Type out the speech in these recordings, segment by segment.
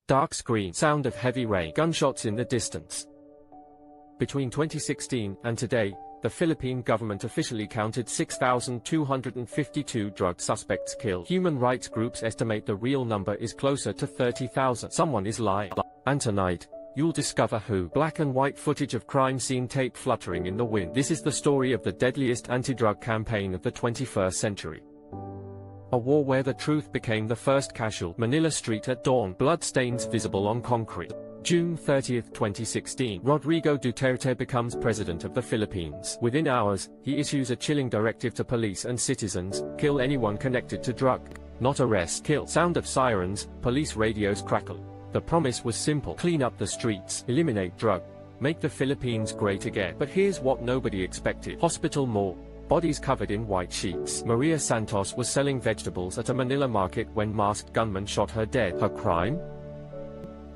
Dark screen, sound of heavy rain, gunshots in the distance. Between 2016 and today, the Philippine government officially counted 6,252 drug suspects killed. Human rights groups estimate the real number is closer to 30,000. Someone is lying. And tonight, you'll discover who. Black and white footage of crime scene tape fluttering in the wind. This is the story of the deadliest anti-drug campaign of the 21st century. A war where the truth became the first casualty. Manila street at dawn, bloodstains visible on concrete. June 30, 2016, Rodrigo Duterte becomes president of the Philippines. Within hours, he issues a chilling directive to police and citizens: kill anyone connected to drug. Not arrest, kill. Sound of sirens, police radios crackle. The promise was simple: clean up the streets, eliminate drug, make the Philippines great again. But here's what nobody expected. Hospital morgue, bodies covered in white sheets. Maria Santos was selling vegetables at a Manila market when masked gunmen shot her dead. Her crime?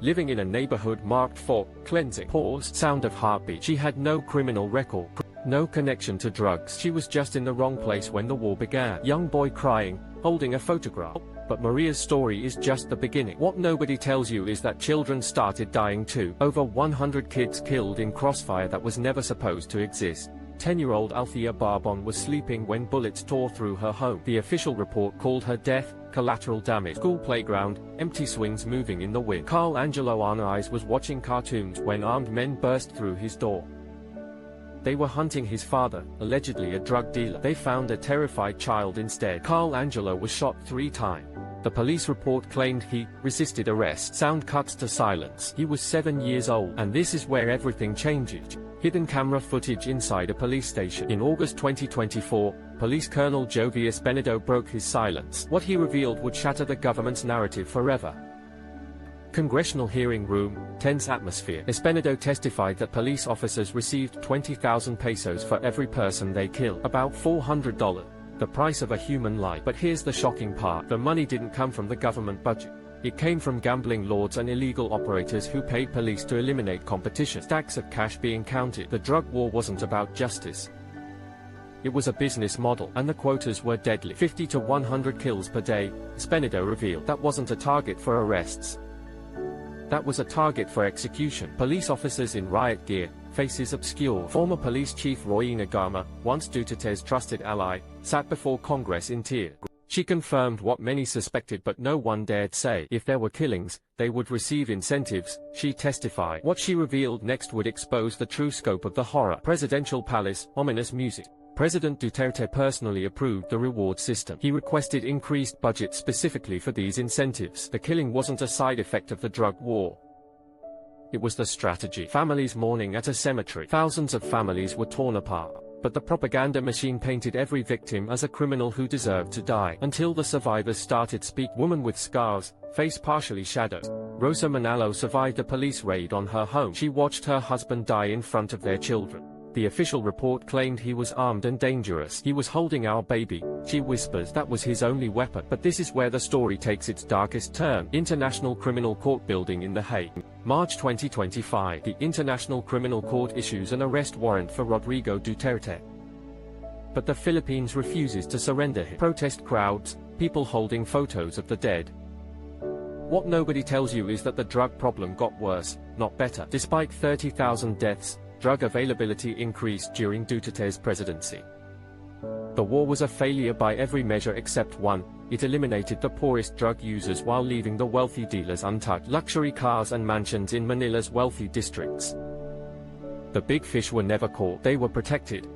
Living in a neighborhood marked for cleansing. Pause. Sound of heartbeat. She had no criminal record, no connection to drugs. She was just in the wrong place when the war began. Young boy crying, holding a photograph. But Maria's story is just the beginning. What nobody tells you is that children started dying too. Over 100 kids killed in crossfire that was never supposed to exist. 10-year-old Althea Barbon was sleeping when bullets tore through her home. The official report called her death collateral damage. School playground, empty swings moving in the wind. Carl Angelo Arnaiz was watching cartoons when armed men burst through his door. They were hunting his father, allegedly a drug dealer. They found a terrified child instead. Carl Angelo was shot 3 times. The police report claimed he resisted arrest. Sound cuts to silence. He was 7 years old. And this is where everything changes. Hidden camera footage inside a police station. In August 2024, Police Colonel Jovi Espenedo broke his silence. What he revealed would shatter the government's narrative forever. Congressional hearing room, tense atmosphere. Espenedo testified that police officers received 20,000 pesos for every person they killed, about $400, the price of a human life. But here's the shocking part: the money didn't come from the government budget. It came from gambling lords and illegal operators who paid police to eliminate competition. Stacks of cash being counted. The drug war wasn't about justice. It was a business model, and the quotas were deadly. 50 to 100 kills per day, Espenedo revealed. That wasn't a target for arrests. That was a target for execution. Police officers in riot gear, faces obscure. Former police chief Royina Gama, once Duterte's trusted ally, sat before Congress in tears. She confirmed what many suspected but no one dared say. If there were killings, they would receive incentives, she testified. What she revealed next would expose the true scope of the horror. Presidential palace, ominous music. President Duterte personally approved the reward system. He requested increased budget specifically for these incentives. The killing wasn't a side effect of the drug war. It was the strategy. Families mourning at a cemetery. Thousands of families were torn apart. But the propaganda machine painted every victim as a criminal who deserved to die. Until the survivors started speak. Woman with scars, face partially shadowed. Rosa Manalo survived a police raid on her home. She watched her husband die in front of their children. The official report claimed he was armed and dangerous. He was holding our baby, she whispers. That was his only weapon. But this is where the story takes its darkest turn. International Criminal Court building in The Hague. March 2025. The International Criminal Court issues an arrest warrant for Rodrigo Duterte. But the Philippines refuses to surrender him. Protest crowds, people holding photos of the dead. What nobody tells you is that the drug problem got worse, not better. Despite 30,000 deaths, drug availability increased during Duterte's presidency. The war was a failure by every measure except one: it eliminated the poorest drug users while leaving the wealthy dealers untouched. Luxury cars and mansions in Manila's wealthy districts. The big fish were never caught. They were protected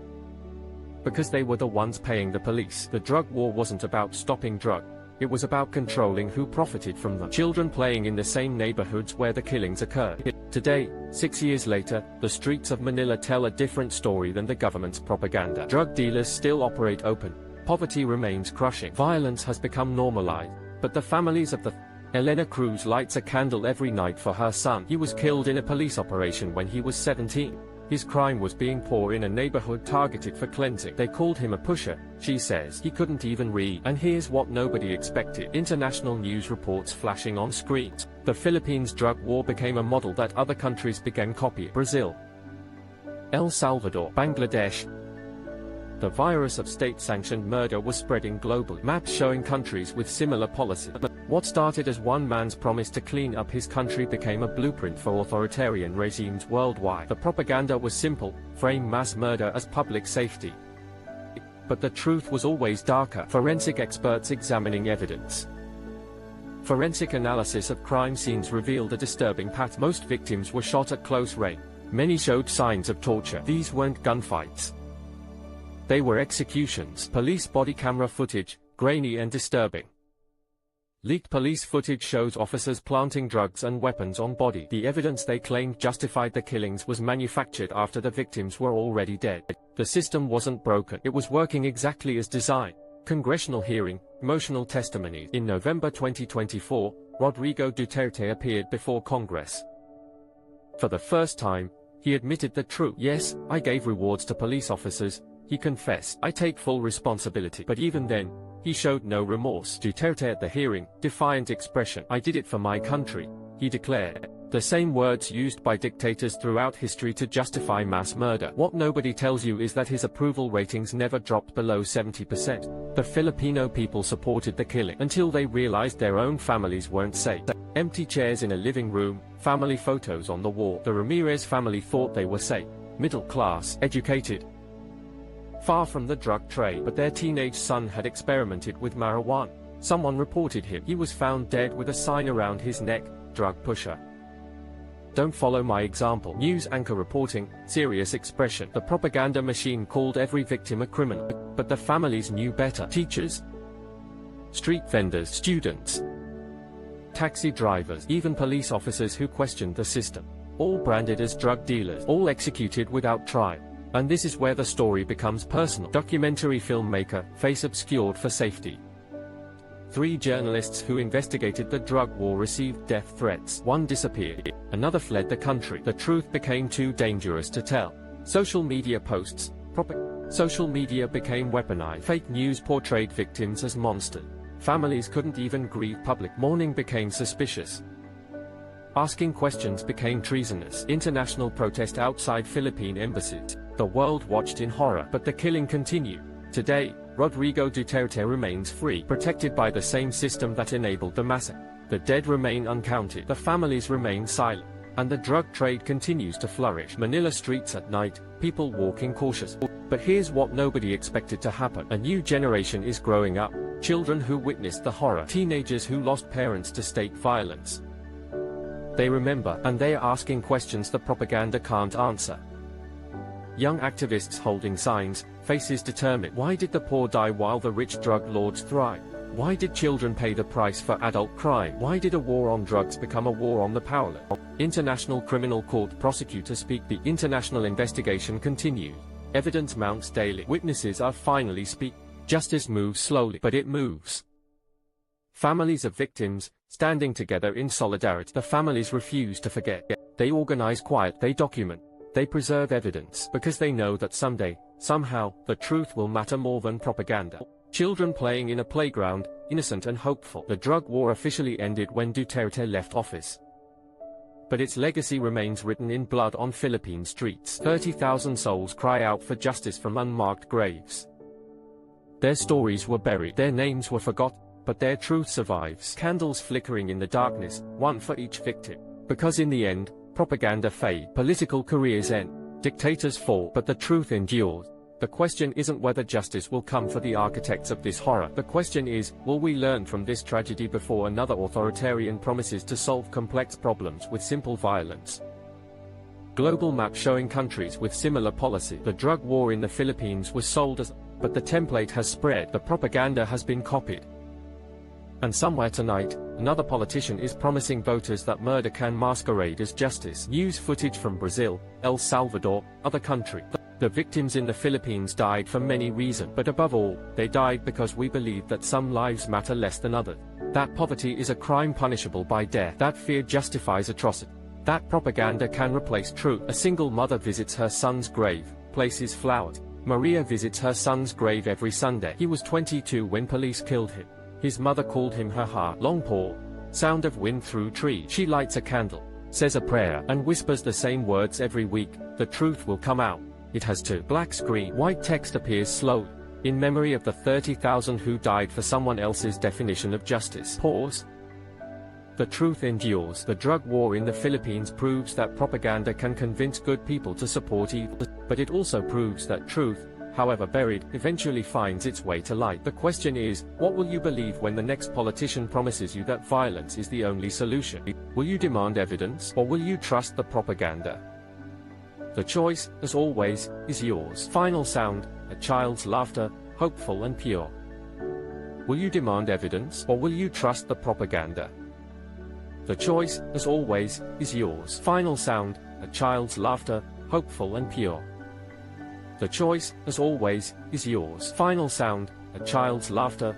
because they were the ones paying the police. The drug war wasn't about stopping drug. It was about controlling who profited from them. Children playing in the same neighborhoods where the killings occurred. Today, 6 years later, the streets of Manila tell a different story than the government's propaganda. Drug dealers still operate open. Poverty remains crushing. Violence has become normalized. But the families of the Elena Cruz lights a candle every night for her son. He was killed in a police operation when he was 17. His crime was being poor in a neighborhood targeted for cleansing. They called him a pusher, she says. He couldn't even read. And here's what nobody expected. International news reports flashing on screens. The Philippines drug war became a model that other countries began copying. Brazil, El Salvador, Bangladesh, The virus of state-sanctioned murder was spreading globally. Maps showing countries with similar policies. What started as one man's promise to clean up his country became a blueprint for authoritarian regimes worldwide. The propaganda was simple: frame mass murder as public safety. But the truth was always darker. Forensic experts examining evidence. Forensic analysis of crime scenes revealed a disturbing pattern. Most victims were shot at close range. Many showed signs of torture. These weren't gunfights. They were executions. Police body camera footage, grainy and disturbing. Leaked police footage shows officers planting drugs and weapons on body. The evidence they claimed justified the killings was manufactured after the victims were already dead. The system wasn't broken. It was working exactly as designed. Congressional hearing, emotional testimonies. In November 2024, Rodrigo Duterte appeared before Congress. For the first time, he admitted the truth. Yes, I gave rewards to police officers, he confessed. I take full responsibility. But even then, he showed no remorse. Duterte at the hearing, defiant expression. I did it for my country, he declared. The same words used by dictators throughout history to justify mass murder. What nobody tells you is that his approval ratings never dropped below 70%. The Filipino people supported the killing until they realized their own families weren't safe. Empty chairs in a living room, family photos on the wall. The Ramirez family thought they were safe, middle class, educated, far from the drug trade. But their teenage son had experimented with marijuana. Someone reported him. He was found dead with a sign around his neck, drug pusher. Don't follow my example. News anchor reporting, serious expression. The propaganda machine called every victim a criminal. But the families knew better. Teachers, street vendors, students, taxi drivers, even police officers who questioned the system. All branded as drug dealers, all executed without trial. And this is where the story becomes personal. Documentary filmmaker, face obscured for safety. 3 journalists who investigated the drug war received death threats. One disappeared. Another fled the country. The truth became too dangerous to tell. Social media posts. Social media became weaponized. Fake news portrayed victims as monsters. Families couldn't even grieve. Public mourning became suspicious. Asking questions became treasonous. International protest outside Philippine embassies. The world watched in horror. But the killing continued. Today, Rodrigo Duterte remains free, protected by the same system that enabled the massacre. The dead remain uncounted, the families remain silent, and the drug trade continues to flourish. Manila streets at night, people walking cautious. But here's what nobody expected to happen. A new generation is growing up, children who witnessed the horror, teenagers who lost parents to state violence. They remember, and they are asking questions the propaganda can't answer. Young activists holding signs, faces determined. Why did the poor die while the rich drug lords thrive? Why did children pay the price for adult crime? Why did a war on drugs become a war on the powerless? International Criminal Court prosecutors speak. The international investigation continues. Evidence mounts daily. Witnesses are finally speaking. Justice moves slowly, but it moves. Families of victims, standing together in solidarity. The families refuse to forget. They organize quiet, they document. They preserve evidence because they know that someday, somehow, the truth will matter more than propaganda. Children playing in a playground, innocent and hopeful. The drug war officially ended when Duterte left office. But its legacy remains written in blood on Philippine streets. 30,000 souls cry out for justice from unmarked graves. Their stories were buried, their names were forgotten, but their truth survives. Candles flickering in the darkness, one for each victim. Because in the end, propaganda fades, political careers end, dictators fall, but the truth endures. The question isn't whether justice will come for the architects of this horror. The question is, will we learn from this tragedy before another authoritarian promises to solve complex problems with simple violence? Global map showing countries with similar policy. The drug war in the Philippines was sold as, but the template has spread, the propaganda has been copied. And somewhere tonight, another politician is promising voters that murder can masquerade as justice. News footage from Brazil, El Salvador, other countries. The victims in the Philippines died for many reasons, but above all, they died because we believe that some lives matter less than others. That poverty is a crime punishable by death. That fear justifies atrocity. That propaganda can replace truth. A single mother visits her son's grave, places flowers. Maria visits her son's grave every Sunday. He was 22 when police killed him. His mother called him her heart. Long pause, sound of wind through trees. She lights a candle, says a prayer, and whispers the same words every week. The truth will come out. It has two. Black screen. White text appears slowly. In memory of the 30,000 who died for someone else's definition of justice. Pause. The truth endures. The drug war in the Philippines proves that propaganda can convince good people to support evil. But it also proves that truth, however buried, eventually finds its way to light. The question is, what will you believe when the next politician promises you that violence is the only solution? Will you demand evidence, or will you trust the propaganda? The choice, as always, is yours. Final sound, a child's laughter, hopeful and pure. Will you demand evidence, or will you trust the propaganda? The choice, as always, is yours. Final sound, a child's laughter, hopeful and pure. The choice, as always, is yours. Final sound, a child's laughter,